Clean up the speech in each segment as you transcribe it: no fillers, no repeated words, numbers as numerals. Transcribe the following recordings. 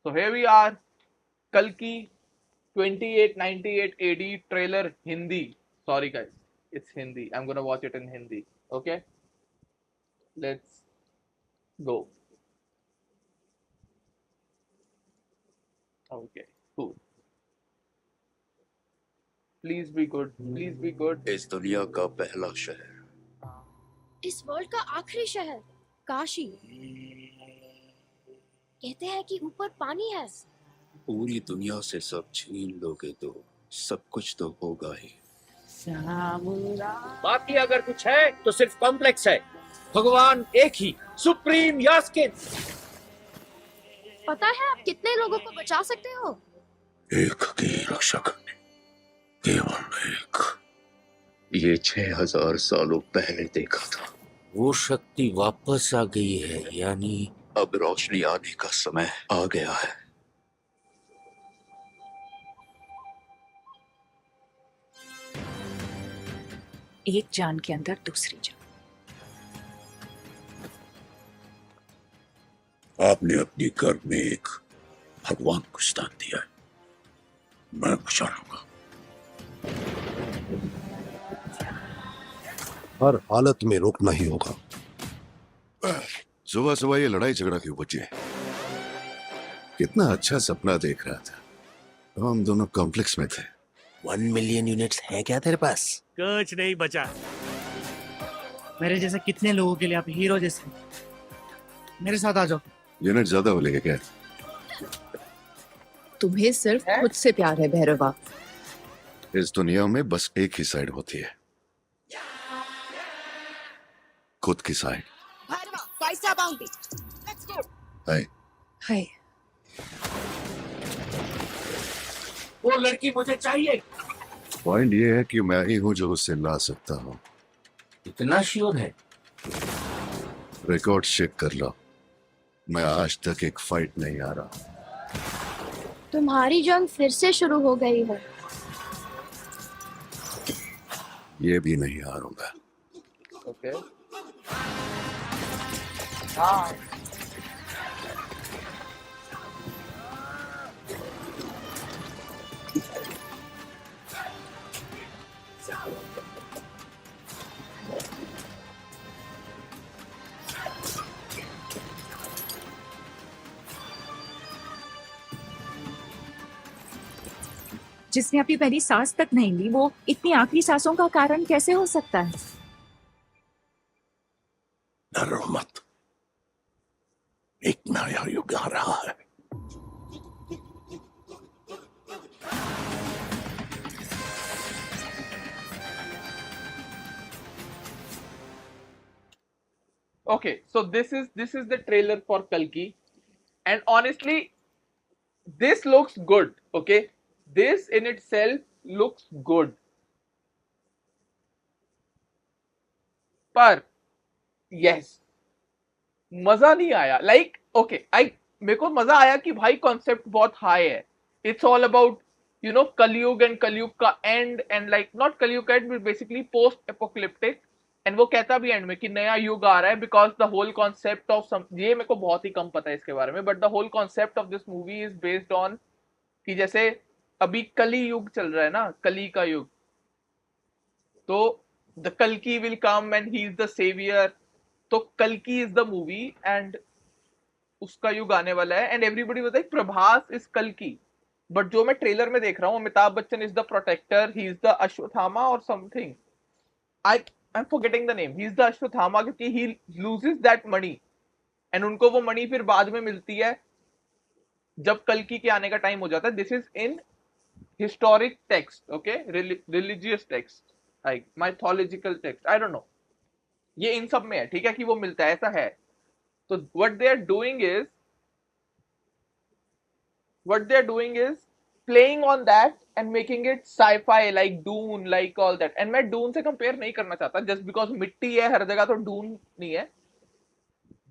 So here we are, Kalki 2898 AD trailer Hindi. Sorry guys, it's Hindi. I'm gonna watch it in Hindi. Okay, let's go. Okay, cool. Please be good. Please be good. इस दुनिया का पहला शहर, इस world का आखिरी शहर काशी। कहते हैं कि ऊपर पानी है। पूरी दुनिया से सब छीन लोगे तो सब कुछ तो होगा ही। बाकी अगर कुछ है तो सिर्फ कॉम्प्लेक्स है। भगवान एक ही, सुप्रीम यास्किन। पता है आप कितने लोगों को बचा सकते हो? एक की रक्षा करने, केवल एक। ये 6000 सालों पहले देखा था। वो शक्ति वापस आ गई है, यानी अब रोशनी आने का समय आ गया है। एक जान के अंदर दूसरी जान। आपने अपनी गर्भ में एक भगवान को स्थान दिया है, मैं बचा लूंगा। हर हालत में रोकना ही होगा। सुबह सुबह ये लड़ाई झगड़ा क्यों बचे? कितना अच्छा सपना देख रहा था। हम दोनों कॉम्प्लेक्स में थे। 1 मिलियन यूनिट्स है क्या तेरे पास? कुछ नहीं बचा। मेरे जैसे कितने लोगों के लिए आप हीरो जैसे। मेरे साथ आ जाओ। यूनिट ज्यादा हो लेगा क्या? तुम्हें सिर्फ खुद से प्यार है भैरवा। इस दुनिया में बस एक ही साइड होती है, खुद की साइड। हाय हाय, वो लड़की मुझे चाहिए। पॉइंट ये है कि मैं ही हूं जो उससे ला सकता हूं। इतना श्योर है? रिकॉर्ड चेक कर लो, मैं आज तक एक फाइट नहीं आ रहा। तुम्हारी जंग फिर से शुरू हो गई है। ये भी नहीं हारूंगा। Okay. हाँ. जिसने अपनी पहली सांस तक नहीं ली, वो इतनी आखिरी सांसों का कारण कैसे हो सकता है? डरो मत, एक नया युग आ रहा है। Okay, so this is the trailer for Kalki, and honestly, this looks good. Okay, this in itself looks good. पर yes, मजा नहीं आया। लाइक ओके, मेरे को मजा आया कि भाई कॉन्सेप्ट बहुत हाई है। इट्स ऑल अबाउट कलयुग एंड कलयुग का एंड, एंड लाइक नॉट कलयुग का and, basically post apocalyptic. And वो कहता भी एंड में कि नया युग आ रहा है, because the whole concept of ये मेरे को बहुत ही कम पता है इसके बारे में, but the whole concept of this movie is based on कि जैसे अभी कली युग चल रहा है ना, कली का युग, तो द कल्कि will come and he is the saviour. तो कल्कि इज द मूवी एंड उसका युग आने वाला है, and everybody was like Prabhas is कल्कि। बट जो मैं ट्रेलर में देख रहा हूँ, Amitabh Bachchan is the protector, he is the Ashwatthama और something, I am forgetting the name. He is the Ashwatthama क्योंकि he loses that money, and उनको वो मनी फिर बाद में मिलती है जब कल्कि के आने का टाइम हो जाता है। This is in historic text, okay, religious text, like mythological text, I don't know, ये इन सब में है, ठीक है, कि वो मिलता है, ऐसा है। तो what they are doing is playing on that and making it sci-fi, like Dune, like all that. and मैं Dune से कंपेयर नहीं करना चाहता, just because मिट्टी है हर जगह तो Dune नहीं है।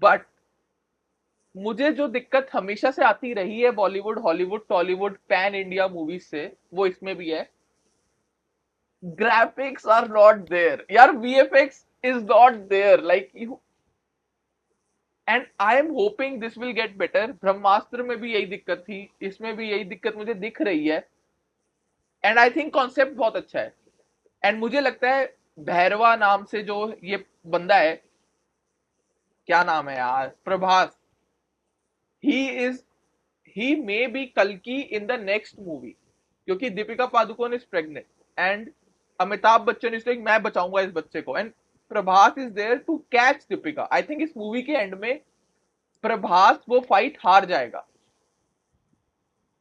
बट मुझे जो दिक्कत हमेशा से आती रही है Bollywood, Hollywood, Tollywood, pan India movies से, वो इसमें भी है। ग्राफिक्स आर नॉट देयर यार, VFX is not there, like and I am hoping this will get better. Brahmastra में भी यही दिक्कत थी, इसमें भी यही दिक्कत मुझे दिख रही है। एंड आई थिंक कॉन्सेप्ट बहुत अच्छा है। एंड मुझे लगता है भैरवा नाम से जो ये बंदा है, क्या नाम है यार, Prabhas, he is he may be कल्कि इन द नेक्स्ट मूवी, क्योंकि Deepika Padukone is pregnant and Amitabh Bachchan is like मैं बचाऊंगा इस बच्चे को, and Prabhas is there to catch Deepika. I think इस मूवी के एंड में प्रभास वो फाइट हार जाएगा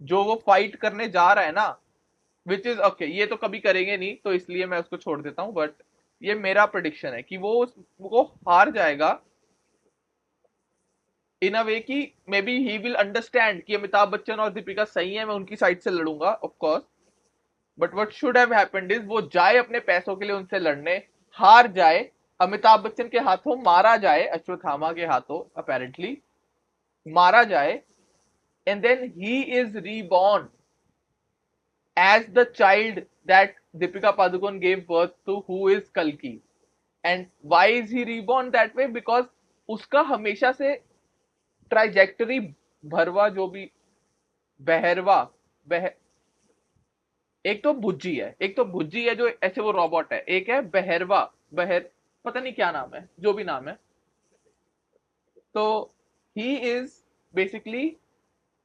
जो वो फाइट करने जा रहा है ना, विच इज ओके। ये तो कभी करेंगे नहीं तो इसलिए मैं उसको छोड़ देता हूं, बट ये मेरा प्रेडिक्शन है कि वो हार जाएगा इन अ वे कि may be he will understand कि अमिताभ बच्चन और दीपिका सही है, मैं उनकी साइड से लड़ूंगा of course, but what should have happened is वो जाए अपने पैसों के लिए उनसे लड़ने, हार जाए, अमिताभ बच्चन के हाथों मारा जाए, अश्वत्थामा के हाथों अपेरेंटली मारा जाए, and then he is reborn as the child that Deepika Padukone gave birth to, who is Kalki. And why is he reborn that way? Because उसका हमेशा से ट्राइजेक्टरी भरवा जो भी बहरवा एक तो भुज्जी है, एक तो भुज्जी है जो ऐसे वो रोबोट है, एक है बहरवा, पता नहीं क्या नाम है, जो भी नाम है। तो he is basically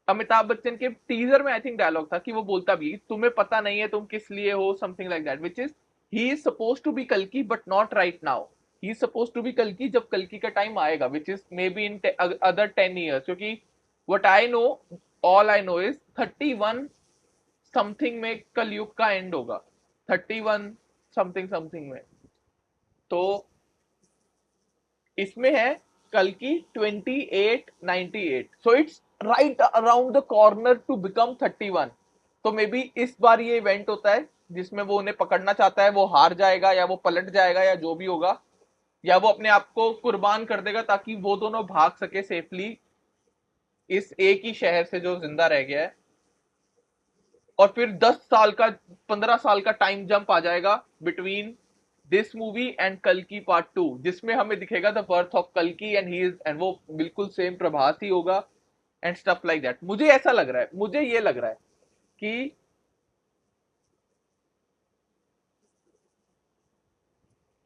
Amitabh Bachchan के टीजर में आई थिंक डायलॉग था कि वो बोलता भी तुम्हें पता नहीं है तुम किस लिए हो, something like that, which is he is suppose to be कल्कि but not right now. He is suppose to be कल्कि जब कल्कि का टाइम आएगा, which is may be in other 10 years, क्योंकि what I know, all I know is 31 something में कलयुग का एंड होगा, 31 समथिंग समथिंग में। तो इसमें है कल्कि 2898, so it's right around the corner to become 31। तो मे बी इस बार ये इवेंट होता है जिसमें वो उन्हें पकड़ना चाहता है, वो हार जाएगा या वो पलट जाएगा या जो भी होगा, या वो अपने आप को कुर्बान कर देगा ताकि वो दोनों भाग सके सेफली इस एक ही शहर से जो जिंदा रह गया है। और फिर 10 साल का 15 साल का टाइम जंप आ जाएगा बिटवीन दिस मूवी एंड कल्कि पार्ट 2, जिसमें हमें दिखेगा द बर्थ ऑफ कल्कि एंड ही इज, एंड वो बिल्कुल सेम प्रभास ही होगा एंड स्टफ लाइक दैट। मुझे ऐसा लग रहा है, मुझे ये लग रहा है कि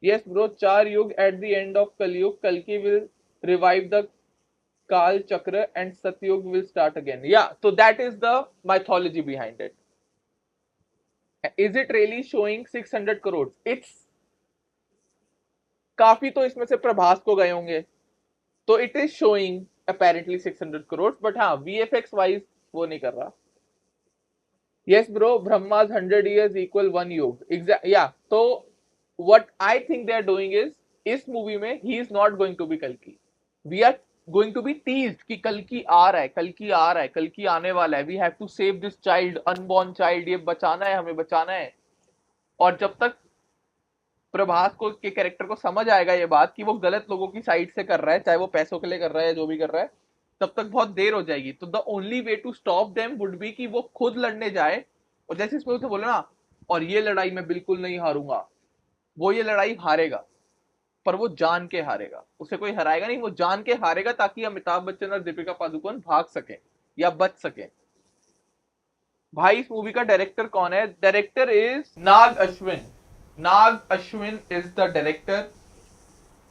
यस ब्रो, 4 युग एट द एंड ऑफ कलयुग, कल्कि विल रिवाइव द काल चक्र एंड सतयुग विल स्टार्ट अगेन। या तो that is the mythology behind it. Is it really showing 600 crore? It's काफी तो इसमें से प्रभास को गए होंगे, तो it is showing apparently 600 crores, but हाँ VFX wise वो नहीं कर रहा। Yes bro, Brahma's 100 years equal 1 युग, exact, yeah। तो what I think they are doing is, इस मूवी में he is not going to be कल्कि, we are going to be teased कि कल्कि आ रहा है, कल्कि आ रहा है, कल्कि आने वाला है, we have to save this child, unborn child, ये बचाना है, हमें बचाना है। और जब तक प्रभास को के कैरेक्टर को समझ आएगा ये बात कि वो गलत लोगों की साइड से कर रहा है, चाहे वो पैसों के लिए कर रहा है या जो भी कर रहा है, तब तक बहुत देर हो जाएगी। तो the only way to stop them would be कि वो खुद लड़ने जाए, और जैसे इसमें उसे बोला ना, और ये लड़ाई मैं बिल्कुल नहीं हारूंगा, वो ये लड़ाई हारेगा, पर वो जान के हारेगा, उसे कोई हराएगा नहीं, वो जान के हारेगा ताकि अमिताभ बच्चन और दीपिका पादुकोण भाग सके या बच सके। भाई इस मूवी का डायरेक्टर कौन है? Director is Nag Ashwin. Nag Ashwin is the director.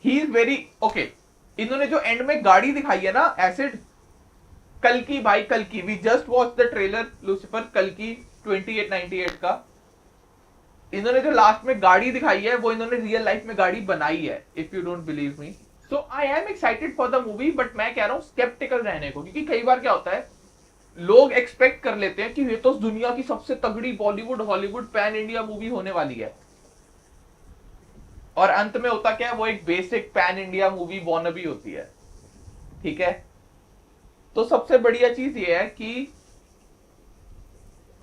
He is very okay. इन्होंने जो एंड में गाड़ी दिखाई है ना, एसिड, कल्कि, भाई कल्कि, we just watch the trailer Lucifer कल्कि 2898 का। इन्होंने जो लास्ट में गाड़ी दिखाई है वो इन्होंने रियल लाइफ में गाड़ी बनाई है, if you don't believe me. So I am excited for the movie, but मैं कह रहा हूं स्केप्टिकल रहने को, क्योंकि कई बार क्या होता है, लोग एक्सपेक्ट कर लेते हैं कि ये तो दुनिया की सबसे तगड़ी Bollywood Hollywood pan India movie होने वाली है, और अंत में होता क्या है, वो एक basic pan India movie wannabe होती है। ठीक है, तो सबसे बढ़िया चीज ये है कि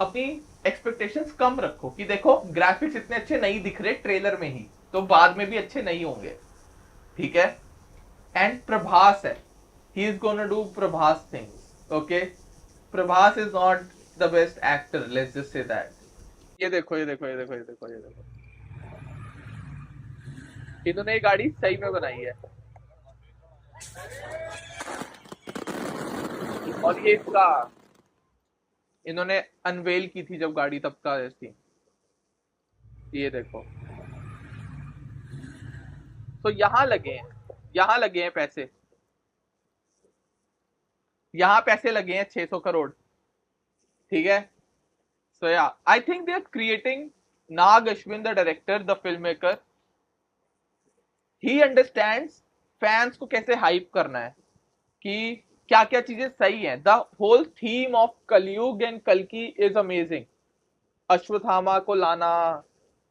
अपनी एक्सपेक्टेशंस कम रखो, कि देखो ग्राफिक्स इतने अच्छे नहीं दिख रहे ट्रेलर में ही, तो बाद में भी अच्छे नहीं होंगे। ठीक है, एंड प्रभास है, he is gonna do Prabhas things. Okay, Prabhas is not the best actor, let's just say that. ये देखो, ये देखो, ये देखो, ये देखो, ये देखो, इन्होंने ये गाड़ी सही में बनाई है। और ये इसका इन्होंने अनवेल की थी जब गाड़ी तब का थी, ये देखो। तो यहाँ लगे हैं पैसे, यहाँ पैसे लगे हैं 600 करोड़, ठीक है। So yeah I think they are creating, Nag Ashwin the director, the film maker, he understands fans को कैसे हाइप करना है, कि क्या क्या चीजें सही हैं। द होल थीम ऑफ कलयुग एंड कल्कि इज अमेजिंग। अश्वत्थामा को लाना,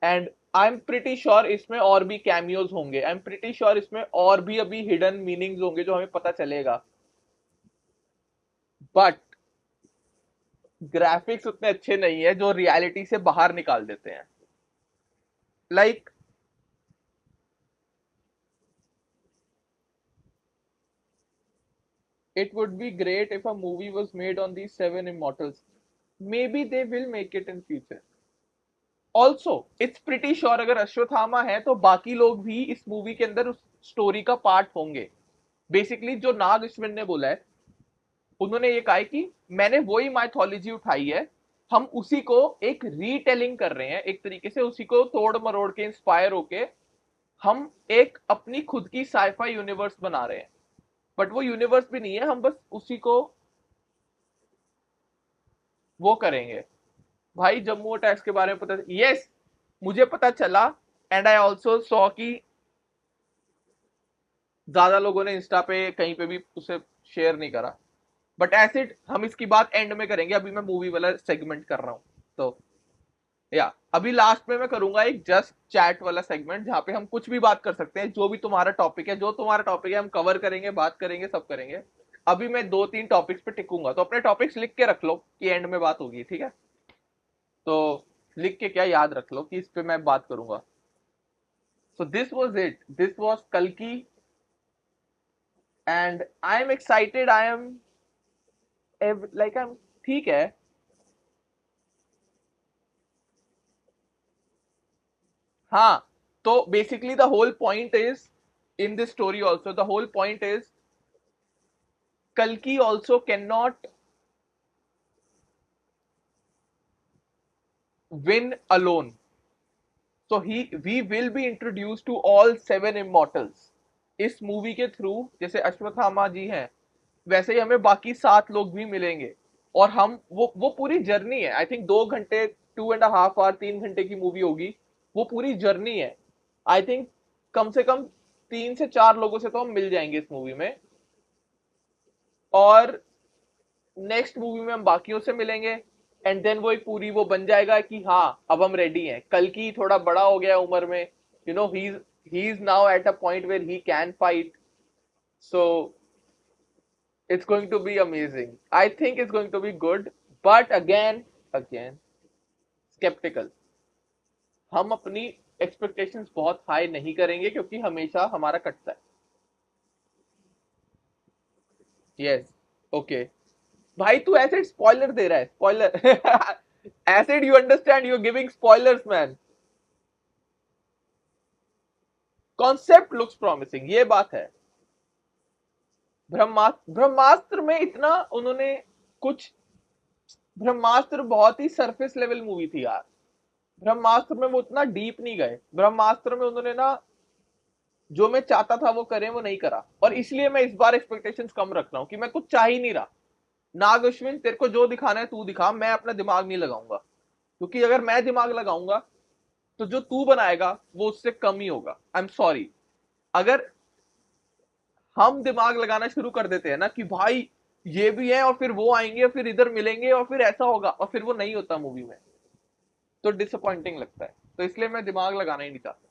and I am pretty sure इसमें और भी कैमियोज होंगे, आई एम प्रिटी श्योर इसमें और भी अभी हिडन मीनिंग्स होंगे जो हमें पता चलेगा। बट ग्राफिक्स उतने अच्छे नहीं है जो रियलिटी से बाहर निकाल देते हैं। Like it would be great if a movie was made on these 7 immortals. Maybe they will make it in future. Also, it's pretty sure अगर अश्वत्थामा है तो बाकी लोग भी इस मूवी के अंदर उस स्टोरी का पार्ट होंगे। बेसिकली जो नाग अश्विन ने बोला है, उन्होंने ये कहा है कि मैंने वही माइथोलॉजी उठाई है, हम उसी को एक रीटेलिंग कर रहे हैं, एक तरीके से उसी को तोड़ मरोड़ के इंस्पायर होके हम एक अपनी खुद की साइफाई यूनिवर्स बना रहे हैं। बट वो यूनिवर्स भी नहीं है, हम बस उसी को वो करेंगे। भाई जम्मू अटैक्स के बारे में पता, यस मुझे पता चला, एंड आई ऑल्सो सॉ कि ज्यादा लोगों ने इंस्टा पे कहीं पे भी उसे शेयर नहीं करा। बट एसिड हम इसकी बात एंड में करेंगे, अभी मैं मूवी वाला सेगमेंट कर रहा हूं। तो या अभी लास्ट में मैं करूंगा एक जस्ट चैट वाला सेगमेंट, जहां पे हम कुछ भी बात कर सकते हैं, जो भी तुम्हारा टॉपिक है, जो तुम्हारा टॉपिक है हम कवर करेंगे, बात करेंगे, सब करेंगे। अभी मैं 2-3 टॉपिक्स पे टिकूंगा, तो अपने टॉपिक्स लिख के रख लो कि एंड में बात होगी, ठीक है। तो लिख के क्या याद रख लो कि इस पे मैं बात करूंगा। So this was it, this was कल्कि, and I am excited, I am like I am, ठीक है। हाँ, तो basically the whole point is in this story also, the whole point is Kalki also cannot win alone. So we will be introduced to all 7 immortals इस movie के through. जैसे अश्वत्थामा जी हैं, वैसे ही हमें बाकी 7 लोग भी मिलेंगे, और हम वो पूरी जर्नी है। आई थिंक 2 घंटे, 2.5 आवर, 3 घंटे की मूवी होगी, वो पूरी जर्नी है। आई थिंक कम से कम 3 से 4 लोगों से तो हम मिल जाएंगे इस मूवी में, और नेक्स्ट मूवी में हम बाकियों से मिलेंगे, एंड देन वो एक पूरी वो बन जाएगा कि हाँ अब हम रेडी हैं। कल्कि थोड़ा बड़ा हो गया उम्र में, you know, he is now at a point where he can fight, so it's going to be amazing. I think it's going to be good, but again sceptical. हम अपनी एक्सपेक्टेशंस बहुत हाई नहीं करेंगे, क्योंकि हमेशा हमारा कटता है। यस, ओके भाई, तू एसिड स्पॉइलर दे रहा है, spoiler acid, you understand, you giving spoilers man. Concept looks promising, ये बात है। ब्रह्मास्त्र में इतना उन्होंने कुछ, ब्रह्मास्त्र बहुत ही सरफेस लेवल मूवी थी यार। ब्रह्मास्त्र में वो उतना डीप नहीं गए। ब्रह्मास्त्र में उन्होंने ना जो मैं चाहता था वो करें, वो नहीं करा, और इसलिए मैं इस बार एक्सपेक्टेशंस कम रख रहा हूं कि मैं कुछ चाह ही नहीं रहा। नाग अश्विन, तेरे को जो दिखाना है तू दिखा, मैं अपना दिमाग नहीं लगाऊंगा, क्योंकि अगर मैं दिमाग लगाऊंगा तो जो तू बनाएगा वो उससे कम ही होगा। आई एम सॉरी, अगर हम दिमाग लगाना शुरू कर देते हैं ना कि भाई ये भी है और फिर वो आएंगे और फिर इधर मिलेंगे और फिर ऐसा होगा, और फिर वो नहीं होता मूवी में, तो डिसअपॉइंटिंग लगता है। तो इसलिए मैं दिमाग लगाना ही नहीं चाहता।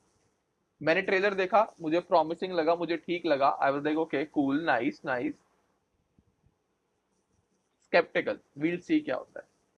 मैंने ट्रेलर देखा, मुझे प्रॉमिसिंग लगा, मुझे ठीक लगा, I was like okay cool, nice nice. Skeptical, we'll see क्या होता है।